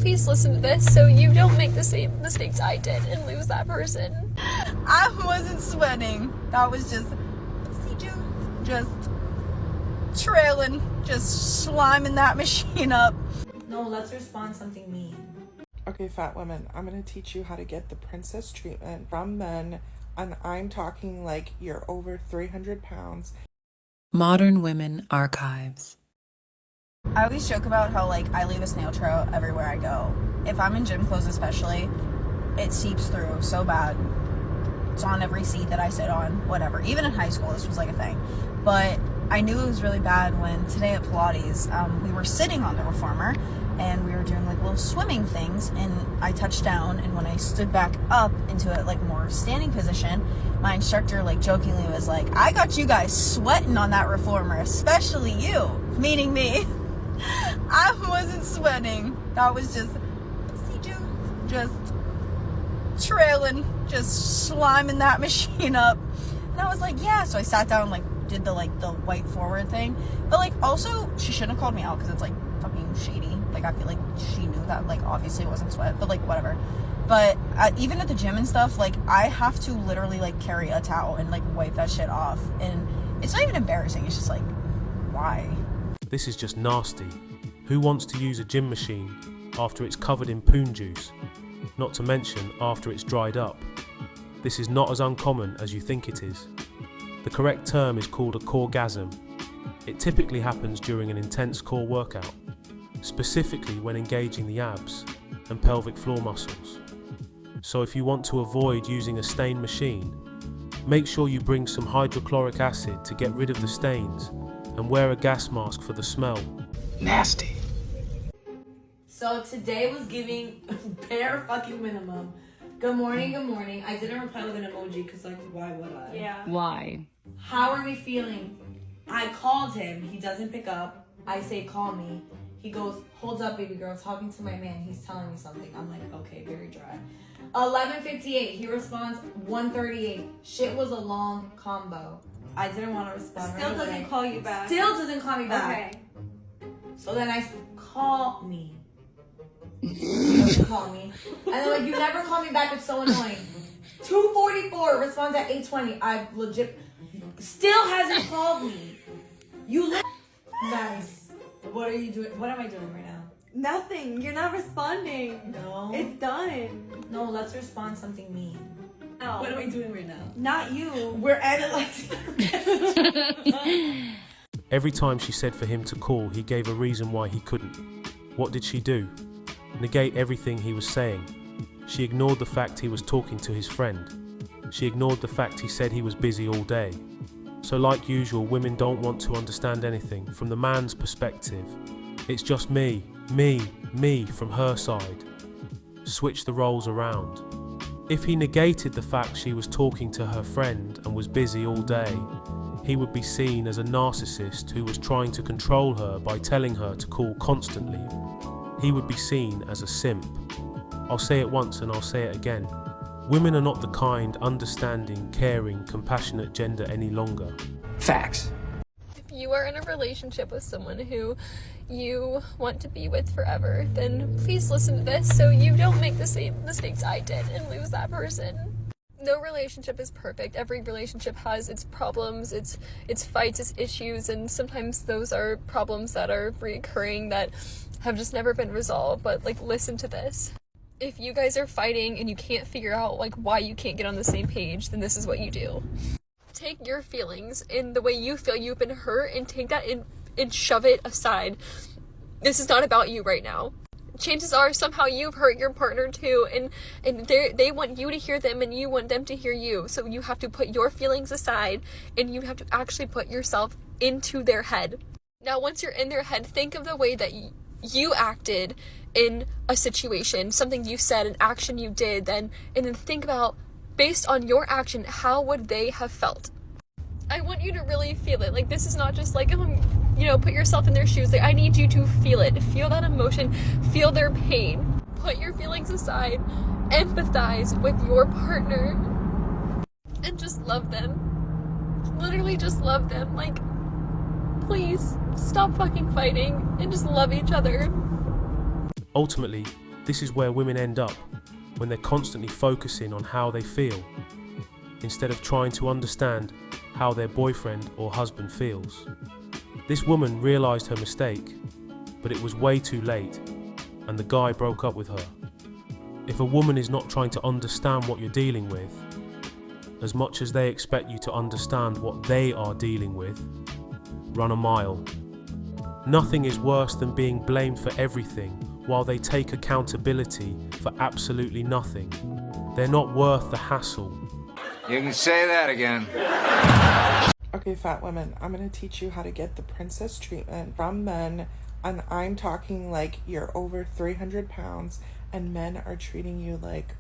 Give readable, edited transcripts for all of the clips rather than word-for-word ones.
please listen to this so you don't make the same mistakes I did and lose that person. I wasn't sweating. That was just pussy juice. Just trailing. Just sliming that machine up. No, let's respond something mean. Okay, fat women, I'm going to teach you how to get the princess treatment from men, and I'm talking like you're over 300 pounds. Modern Women Archives. I always joke about how, like, I leave a snail trail everywhere I go. If I'm in gym clothes especially, it seeps through so bad. It's on every seat that I sit on, whatever. Even in high school, this was like a thing. But I knew it was really bad when today at Pilates, we were sitting on the reformer, and we were doing like little swimming things, and I touched down, and when I stood back up into a like more standing position, my instructor like jokingly was like, I got you guys sweating on that reformer, especially you, meaning me. I wasn't sweating. That was just pussy juice. Just trailing, just sliming that machine up. And I was like, yeah. So I sat down and like did the white forward thing. But like also she shouldn't have called me out because it's like fucking shady. Like I feel like she knew that like obviously it wasn't sweat, but like whatever. But even at the gym and stuff, like I have to literally like carry a towel and like wipe that shit off. And it's not even embarrassing. It's just like, why? This is just nasty. Who wants to use a gym machine after it's covered in poon juice? Not to mention after it's dried up. This is not as uncommon as you think it is. The correct term is called a coregasm. It typically happens during an intense core workout, specifically when engaging the abs and pelvic floor muscles. So if you want to avoid using a stain machine, make sure you bring some hydrochloric acid to get rid of the stains and wear a gas mask for the smell. Nasty. So today was giving bare fucking minimum. Good morning, good morning. I didn't reply with an emoji because like, why would I? Yeah. Why? How are we feeling? I called him. He doesn't pick up. I say, call me. He goes, hold up, baby girl. Talking to my man. He's telling me something. I'm like, okay, very dry. 11:58. He responds 1:38. Shit was a long combo. I didn't want to respond. Still right doesn't away. call you back. Still doesn't call me back. Okay. So then I call me. He doesn't call me. And they're like, you never call me back. It's so annoying. 2:44. Responds at 8:20. I legit still hasn't called me. You guys. What are you doing? What am I doing right now? Nothing. You're not responding. No. It's done. No, let's respond something mean. No. What am I doing right now? Not you. We're analyzing. Every time she said for him to call, he gave a reason why he couldn't. What did she do? Negate everything he was saying. She ignored the fact he was talking to his friend. She ignored the fact he said he was busy all day. So like usual, women don't want to understand anything from the man's perspective. It's just me from her side. Switch the roles around. If he negated the fact she was talking to her friend and was busy all day, he would be seen as a narcissist who was trying to control her by telling her to call constantly. He would be seen as a simp. I'll say it once and I'll say it again. Women are not the kind, understanding, caring, compassionate gender any longer. Facts. If you are in a relationship with someone who you want to be with forever, then please listen to this so you don't make the same mistakes I did and lose that person. No relationship is perfect. Every relationship has its problems, its fights, its issues, and sometimes those are problems that are recurring that have just never been resolved. But like, listen to this. If you guys are fighting and you can't figure out like why you can't get on the same page, then this is what you do. Take your feelings and the way you feel you've been hurt and take that and shove it aside. This is not about you right now. Chances are somehow you've hurt your partner too, and they want you to hear them and you want them to hear you. So you have to put your feelings aside and you have to actually put yourself into their head. Now once you're in their head, think of the way that you acted in a situation, something you said, an action you did, and then think about, based on your action, how would they have felt? I want you to really feel it. Like, this is not just like, put yourself in their shoes. Like, I need you to feel it. Feel that emotion. Feel their pain. Put your feelings aside. Empathize with your partner. And just love them. Literally just love them. Like, please stop fucking fighting and just love each other. Ultimately, This is where women end up when they're constantly focusing on how they feel instead of trying to understand how their boyfriend or husband feels. This woman realised her mistake, but it was way too late, and the guy broke up with her. If a woman is not trying to understand what you're dealing with, as much as they expect you to understand what they are dealing with, run a mile. Nothing is worse than being blamed for everything while they take accountability for absolutely nothing. They're not worth the hassle. You can say that again. Okay, fat women, I'm gonna teach you how to get the princess treatment from men, and I'm talking like you're over 300 pounds and men are treating you like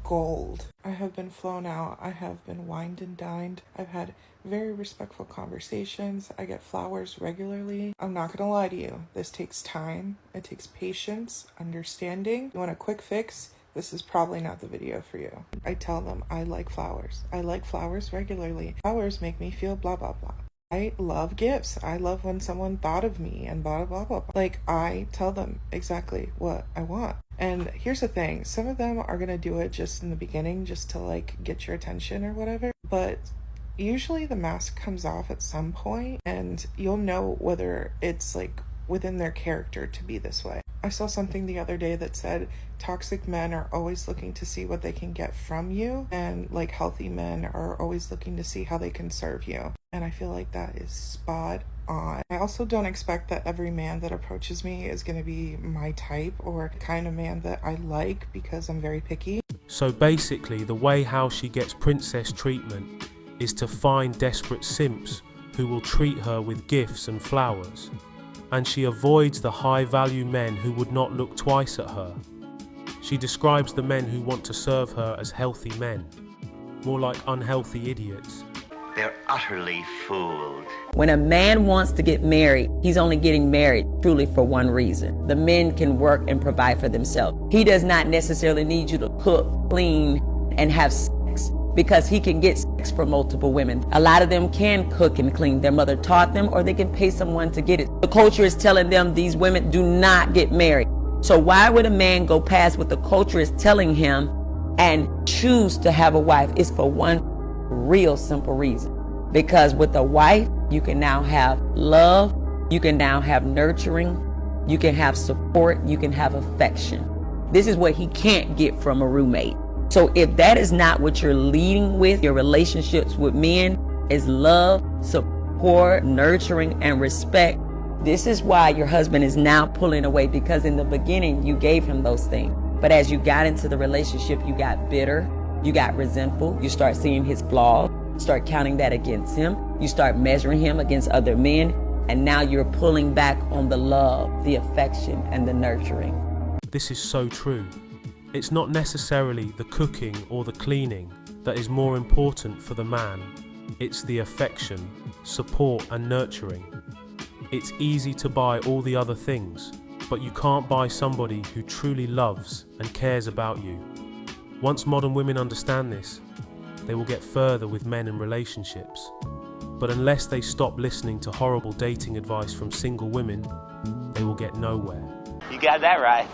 gold. I have been flown out. I have been wined and dined. I've had very respectful conversations. I get flowers regularly. I'm not gonna lie to you. This takes time. It takes patience, understanding. You want a quick fix? This is probably not the video for you. I tell them I like flowers. I like flowers regularly. Flowers make me feel blah, blah, blah. I love gifts. I love when someone thought of me and blah, blah, blah, blah. Like, I tell them exactly what I want. And here's the thing. Some of them are going to do it just in the beginning, just to like get your attention or whatever. But usually the mask comes off at some point and you'll know whether it's like within their character to be this way. I saw something the other day that said toxic men are always looking to see what they can get from you, and like healthy men are always looking to see how they can serve you. And I feel like that is spot on. I also don't expect that every man that approaches me is going to be my type or the kind of man that I like, because I'm very picky. So basically, the way how she gets princess treatment is to find desperate simps who will treat her with gifts and flowers. And she avoids the high-value men who would not look twice at her. She describes the men who want to serve her as healthy men, more like unhealthy idiots. They're utterly fooled. When a man wants to get married, he's only getting married truly for one reason. The men can work and provide for themselves. He does not necessarily need you to cook, clean, and have sex, because he can get sex from multiple women. A lot of them can cook and clean. Their mother taught them, or they can pay someone to get it. The culture is telling them these women do not get married. So why would a man go past what the culture is telling him and choose to have a wife? It's for one real simple reason. Because with a wife, you can now have love, you can now have nurturing, you can have support, you can have affection. This is what he can't get from a roommate. So if that is not what you're leading with your relationships with men, is love, support, nurturing, and respect, this is why your husband is now pulling away, because in the beginning you gave him those things. But as you got into the relationship, you got bitter, you got resentful, you start seeing his flaws, start counting that against him, you start measuring him against other men, and now you're pulling back on the love, the affection, and the nurturing. This is so true. It's not necessarily the cooking or the cleaning that is more important for the man. It's the affection, support, and nurturing. It's easy to buy all the other things, but you can't buy somebody who truly loves and cares about you. Once modern women understand this, they will get further with men in relationships. But unless they stop listening to horrible dating advice from single women, they will get nowhere. You got that right.